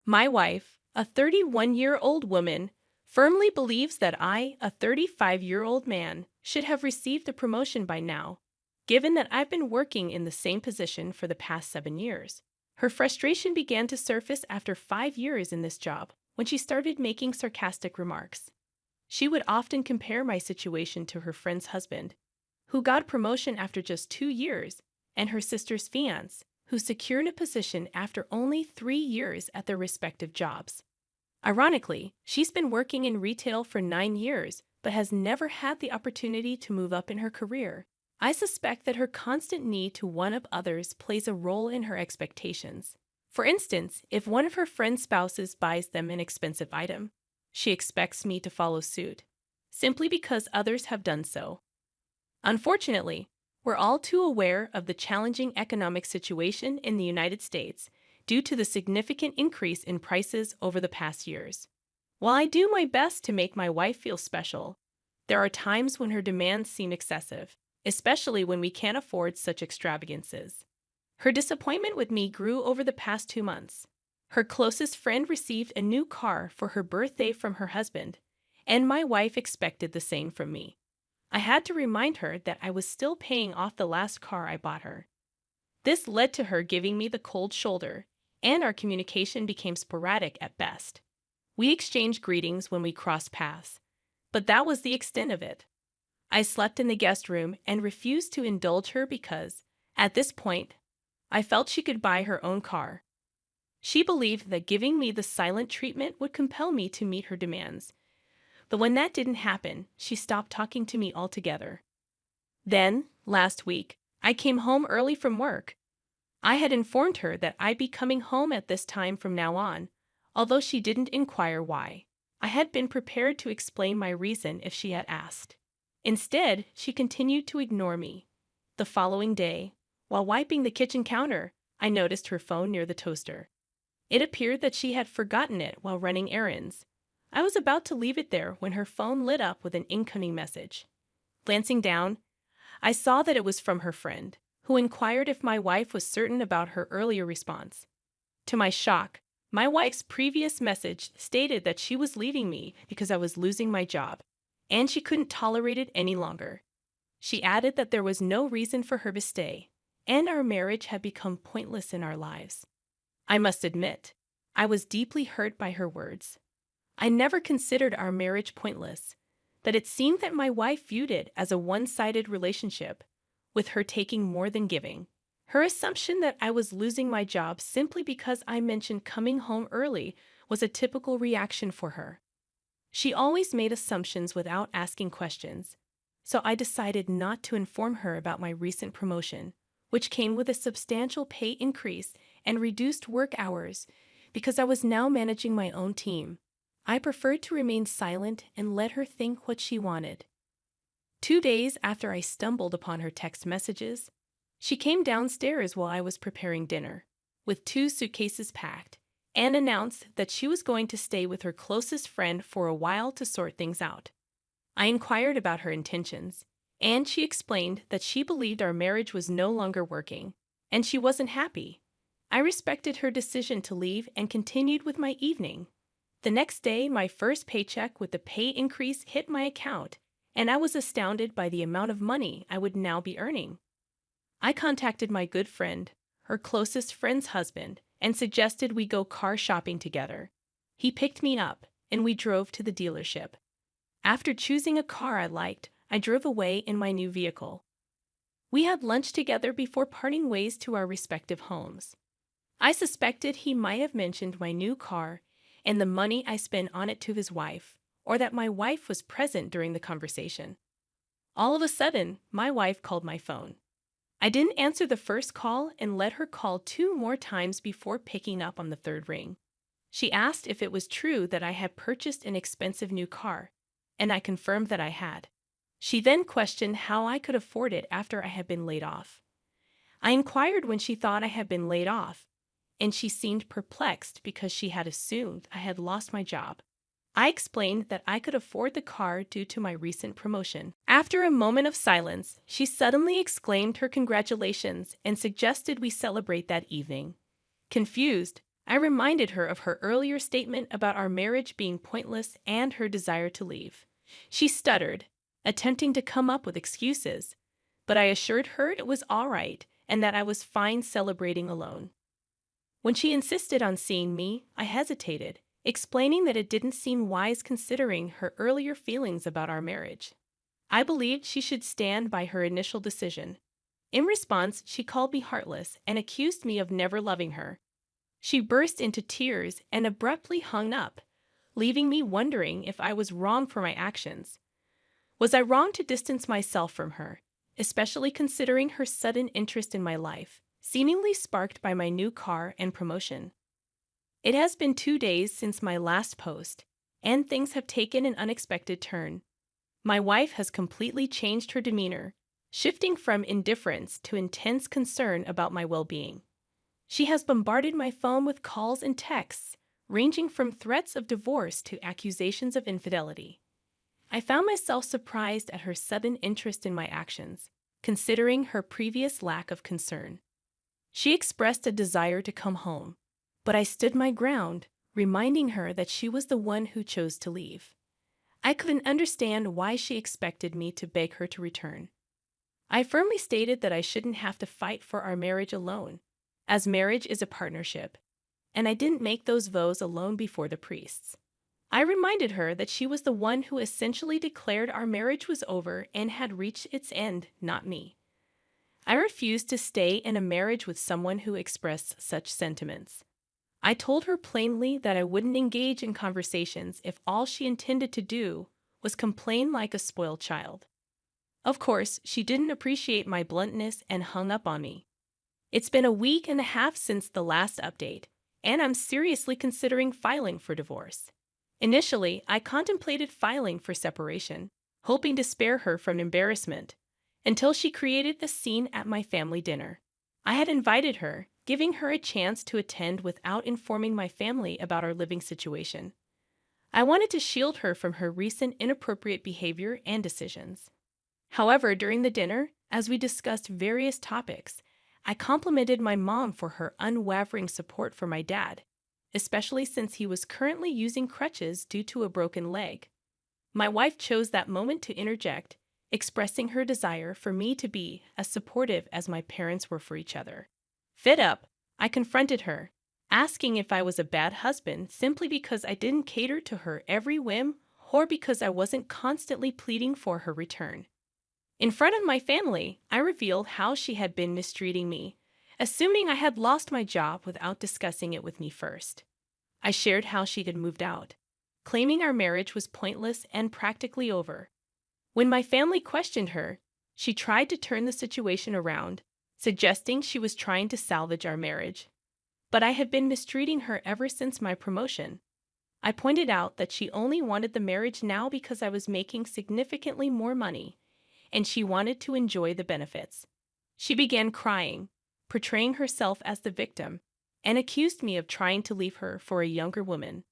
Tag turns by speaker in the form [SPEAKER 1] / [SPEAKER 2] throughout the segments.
[SPEAKER 1] My wife, a 31-year-old woman, firmly believes that I, a 35-year-old man, should have received the promotion by now, given that I've been working in the same position for the past 7 years. Her frustration began to surface after 5 years in this job, when she started making sarcastic remarks. She would often compare my situation to her friend's husband, who got a promotion after just 2 years, and her sister's fiancé, who secured a position after only 3 years at their respective jobs. Ironically, she's been working in retail for 9 years, but has never had the opportunity to move up in her career. I suspect that her constant need to one-up others plays a role in her expectations. For instance, if one of her friend's spouses buys them an expensive item, she expects me to follow suit, simply because others have done so. Unfortunately, we're all too aware of the challenging economic situation in the United States due to the significant increase in prices over the past years. While I do my best to make my wife feel special, there are times when her demands seem excessive, especially when we can't afford such extravagances. Her disappointment with me grew over the past 2 months. Her closest friend received a new car for her birthday from her husband, and my wife expected the same from me. I had to remind her that I was still paying off the last car I bought her. This led to her giving me the cold shoulder, and our communication became sporadic at best. We exchanged greetings when we crossed paths, but that was the extent of it. I slept in the guest room and refused to indulge her because, at this point, I felt she could buy her own car. She believed that giving me the silent treatment would compel me to meet her demands. But when that didn't happen, she stopped talking to me altogether. Then, last week, I came home early from work. I had informed her that I'd be coming home at this time from now on, although she didn't inquire why. I had been prepared to explain my reason if she had asked. Instead, she continued to ignore me. The following day, while wiping the kitchen counter, I noticed her phone near the toaster. It appeared that she had forgotten it while running errands. I was about to leave it there when her phone lit up with an incoming message. Glancing down, I saw that it was from her friend, who inquired if my wife was certain about her earlier response. To my shock, my wife's previous message stated that she was leaving me because I was losing my job, and she couldn't tolerate it any longer. She added that there was no reason for her to stay, and our marriage had become pointless in our lives. I must admit, I was deeply hurt by her words. I never considered our marriage pointless, but it seemed that my wife viewed it as a one-sided relationship, with her taking more than giving. Her assumption that I was losing my job simply because I mentioned coming home early was a typical reaction for her. She always made assumptions without asking questions, so I decided not to inform her about my recent promotion, which came with a substantial pay increase and reduced work hours because I was now managing my own team. I preferred to remain silent and let her think what she wanted. 2 days after I stumbled upon her text messages, she came downstairs while I was preparing dinner, with 2 suitcases packed, and announced that she was going to stay with her closest friend for a while to sort things out. I inquired about her intentions, and she explained that she believed our marriage was no longer working, and she wasn't happy. I respected her decision to leave and continued with my evening. The next day, my first paycheck with the pay increase hit my account, and I was astounded by the amount of money I would now be earning. I contacted my good friend, her closest friend's husband, and suggested we go car shopping together. He picked me up, and we drove to the dealership. After choosing a car I liked, I drove away in my new vehicle. We had lunch together before parting ways to our respective homes. I suspected he might have mentioned my new car and the money I spent on it to his wife, or that my wife was present during the conversation. All of a sudden, my wife called my phone. I didn't answer the first call and let her call 2 more times before picking up on the third ring. She asked if it was true that I had purchased an expensive new car, and I confirmed that I had. She then questioned how I could afford it after I had been laid off. I inquired when she thought I had been laid off, and she seemed perplexed because she had assumed I had lost my job. I explained that I could afford the car due to my recent promotion. After a moment of silence, she suddenly exclaimed her congratulations and suggested we celebrate that evening. Confused, I reminded her of her earlier statement about our marriage being pointless and her desire to leave. She stuttered, attempting to come up with excuses, but I assured her it was all right and that I was fine celebrating alone. When she insisted on seeing me, I hesitated, explaining that it didn't seem wise considering her earlier feelings about our marriage. I believed she should stand by her initial decision. In response, she called me heartless and accused me of never loving her. She burst into tears and abruptly hung up, leaving me wondering if I was wrong for my actions. Was I wrong to distance myself from her, especially considering her sudden interest in my life, seemingly sparked by my new car and promotion? It has been 2 days since my last post, and things have taken an unexpected turn. My wife has completely changed her demeanor, shifting from indifference to intense concern about my well-being. She has bombarded my phone with calls and texts, ranging from threats of divorce to accusations of infidelity. I found myself surprised at her sudden interest in my actions, considering her previous lack of concern. She expressed a desire to come home, but I stood my ground, reminding her that she was the one who chose to leave. I couldn't understand why she expected me to beg her to return. I firmly stated that I shouldn't have to fight for our marriage alone, as marriage is a partnership, and I didn't make those vows alone before the priests. I reminded her that she was the one who essentially declared our marriage was over and had reached its end, not me. I refused to stay in a marriage with someone who expressed such sentiments. I told her plainly that I wouldn't engage in conversations if all she intended to do was complain like a spoiled child. Of course, she didn't appreciate my bluntness and hung up on me. It's been a week and a half since the last update, and I'm seriously considering filing for divorce. Initially, I contemplated filing for separation, hoping to spare her from embarrassment, until she created a scene at my family dinner. I had invited her, giving her a chance to attend without informing my family about our living situation. I wanted to shield her from her recent inappropriate behavior and decisions. However, during the dinner, as we discussed various topics, I complimented my mom for her unwavering support for my dad, especially since he was currently using crutches due to a broken leg. My wife chose that moment to interject, expressing her desire for me to be as supportive as my parents were for each other. Fed up, I confronted her, asking if I was a bad husband simply because I didn't cater to her every whim or because I wasn't constantly pleading for her return. In front of my family, I revealed how she had been mistreating me, assuming I had lost my job without discussing it with me first. I shared how she had moved out, claiming our marriage was pointless and practically over. When my family questioned her, she tried to turn the situation around, suggesting she was trying to salvage our marriage. But I had been mistreating her ever since my promotion. I pointed out that she only wanted the marriage now because I was making significantly more money, and she wanted to enjoy the benefits. She began crying, portraying herself as the victim, and accused me of trying to leave her for a younger woman.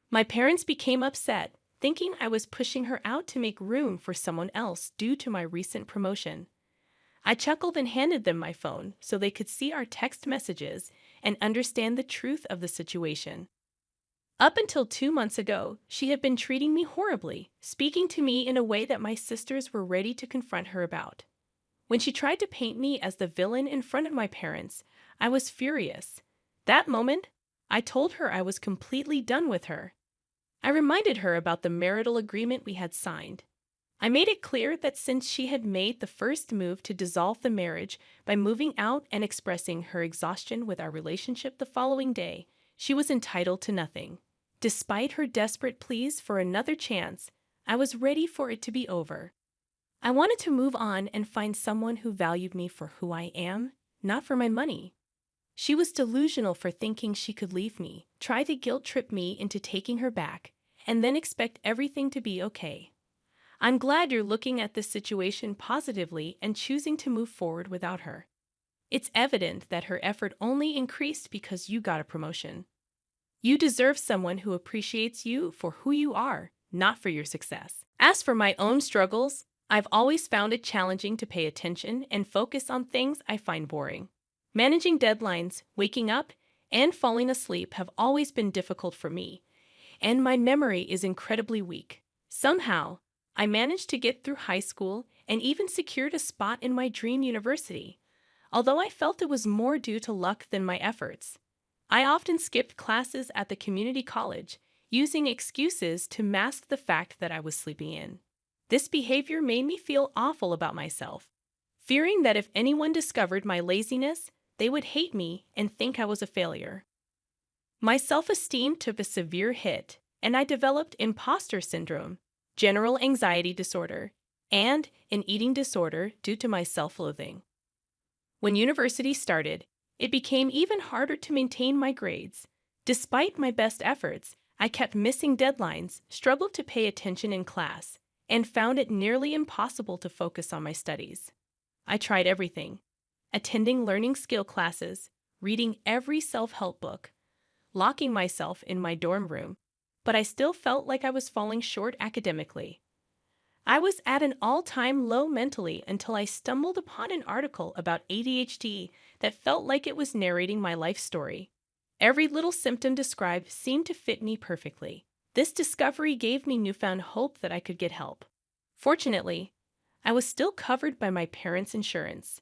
[SPEAKER 1] My parents became upset, thinking I was pushing her out to make room for someone else due to my recent promotion. I chuckled and handed them my phone so they could see our text messages and understand the truth of the situation. Up until 2 months ago, she had been treating me horribly, speaking to me in a way that my sisters were ready to confront her about. When she tried to paint me as the villain in front of my parents, I was furious. That moment, I told her I was completely done with her. I reminded her about the marital agreement we had signed. I made it clear that since she had made the first move to dissolve the marriage by moving out and expressing her exhaustion with our relationship the following day, she was entitled to nothing. Despite her desperate pleas for another chance, I was ready for it to be over. I wanted to move on and find someone who valued me for who I am, not for my money. She was delusional for thinking she could leave me, try to guilt-trip me into taking her back, and then expect everything to be okay. I'm glad you're looking at this situation positively and choosing to move forward without her. It's evident that her effort only increased because you got a promotion. You deserve someone who appreciates you for who you are, not for your success. As for my own struggles, I've always found it challenging to pay attention and focus on things I find boring. Managing deadlines, waking up, and falling asleep have always been difficult for me, and my memory is incredibly weak. Somehow, I managed to get through high school and even secured a spot in my dream university, although I felt it was more due to luck than my efforts. I often skipped classes at the community college, using excuses to mask the fact that I was sleeping in. This behavior made me feel awful about myself, fearing that if anyone discovered my laziness, they would hate me and think I was a failure. My self-esteem took a severe hit, and I developed imposter syndrome, general anxiety disorder, and an eating disorder due to my self-loathing. When university started, it became even harder to maintain my grades. Despite my best efforts, I kept missing deadlines, struggled to pay attention in class, and found it nearly impossible to focus on my studies. I tried everything: attending learning skill classes, reading every self-help book, locking myself in my dorm room, but I still felt like I was falling short academically. I was at an all-time low mentally until I stumbled upon an article about ADHD that felt like it was narrating my life story. Every little symptom described seemed to fit me perfectly. This discovery gave me newfound hope that I could get help. Fortunately, I was still covered by my parents' insurance.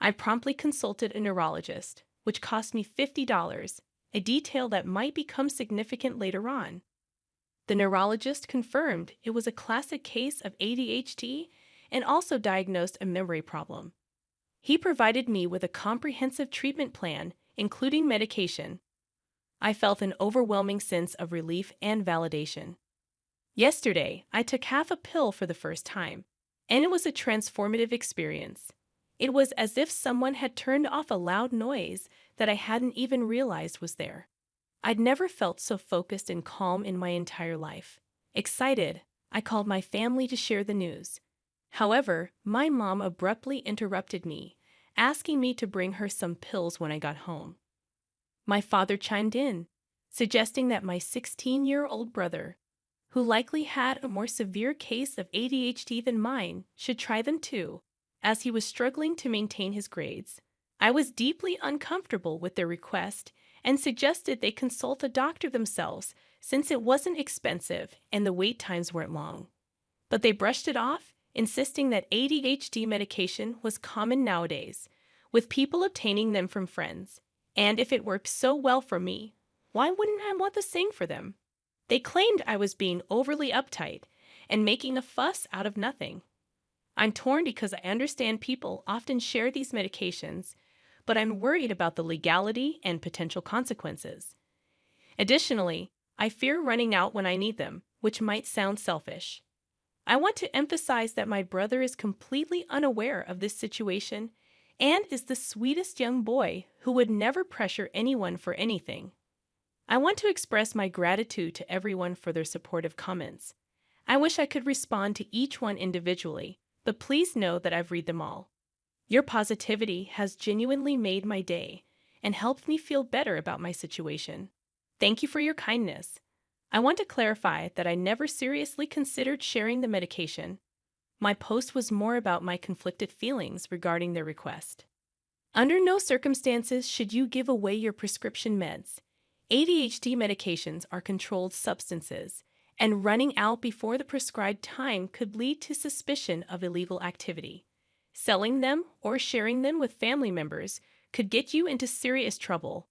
[SPEAKER 1] I promptly consulted a neurologist, which cost me $50, a detail that might become significant later on. The neurologist confirmed it was a classic case of ADHD and also diagnosed a memory problem. He provided me with a comprehensive treatment plan, including medication. I felt an overwhelming sense of relief and validation. Yesterday, I took half a pill for the first time, and it was a transformative experience. It was as if someone had turned off a loud noise that I hadn't even realized was there. I'd never felt so focused and calm in my entire life. Excited, I called my family to share the news. However, my mom abruptly interrupted me, asking me to bring her some pills when I got home. My father chimed in, suggesting that my 16-year-old brother, who likely had a more severe case of ADHD than mine, should try them too, as he was struggling to maintain his grades. I was deeply uncomfortable with their request and suggested they consult a doctor themselves since it wasn't expensive and the wait times weren't long. But they brushed it off, insisting that ADHD medication was common nowadays, with people obtaining them from friends. And if it worked so well for me, why wouldn't I want the same for them? They claimed I was being overly uptight and making a fuss out of nothing. I'm torn because I understand people often share these medications, but I'm worried about the legality and potential consequences. Additionally, I fear running out when I need them, which might sound selfish. I want to emphasize that my brother is completely unaware of this situation and is the sweetest young boy who would never pressure anyone for anything. I want to express my gratitude to everyone for their supportive comments. I wish I could respond to each one individually, but please know that I've read them all. Your positivity has genuinely made my day and helped me feel better about my situation. Thank you for your kindness. I want to clarify that I never seriously considered sharing the medication. My post was more about my conflicted feelings regarding their request. Under no circumstances should you give away your prescription meds. ADHD medications are controlled substances, and running out before the prescribed time could lead to suspicion of illegal activity. Selling them or sharing them with family members could get you into serious trouble.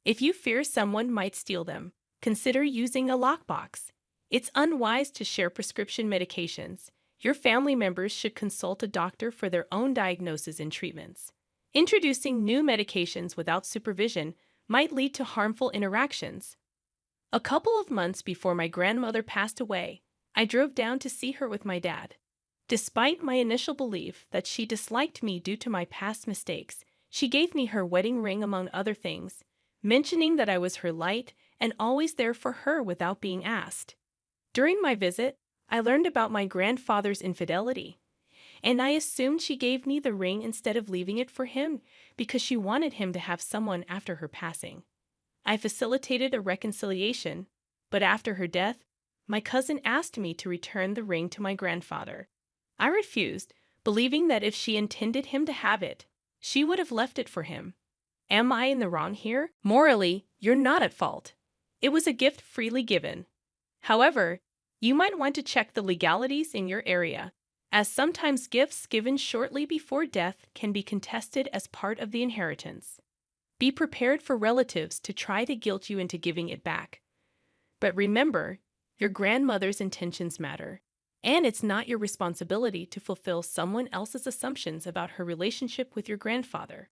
[SPEAKER 1] If you fear someone might steal them, consider using a lockbox. It's unwise to share prescription medications. Your family members should consult a doctor for their own diagnosis and treatments. Introducing new medications without supervision might lead to harmful interactions. A couple of months before my grandmother passed away, I drove down to see her with my dad. Despite my initial belief that she disliked me due to my past mistakes, she gave me her wedding ring among other things, mentioning that I was her light and always there for her without being asked. During my visit, I learned about my grandfather's infidelity, and I assumed she gave me the ring instead of leaving it for him because she wanted him to have someone after her passing. I facilitated a reconciliation, but after her death, my cousin asked me to return the ring to my grandfather. I refused, believing that if she intended him to have it, she would have left it for him. Am I in the wrong here? Morally, you're not at fault. It was a gift freely given. However, you might want to check the legalities in your area, as sometimes gifts given shortly before death can be contested as part of the inheritance. Be prepared for relatives to try to guilt you into giving it back. But remember, your grandmother's intentions matter, and it's not your responsibility to fulfill someone else's assumptions about her relationship with your grandfather.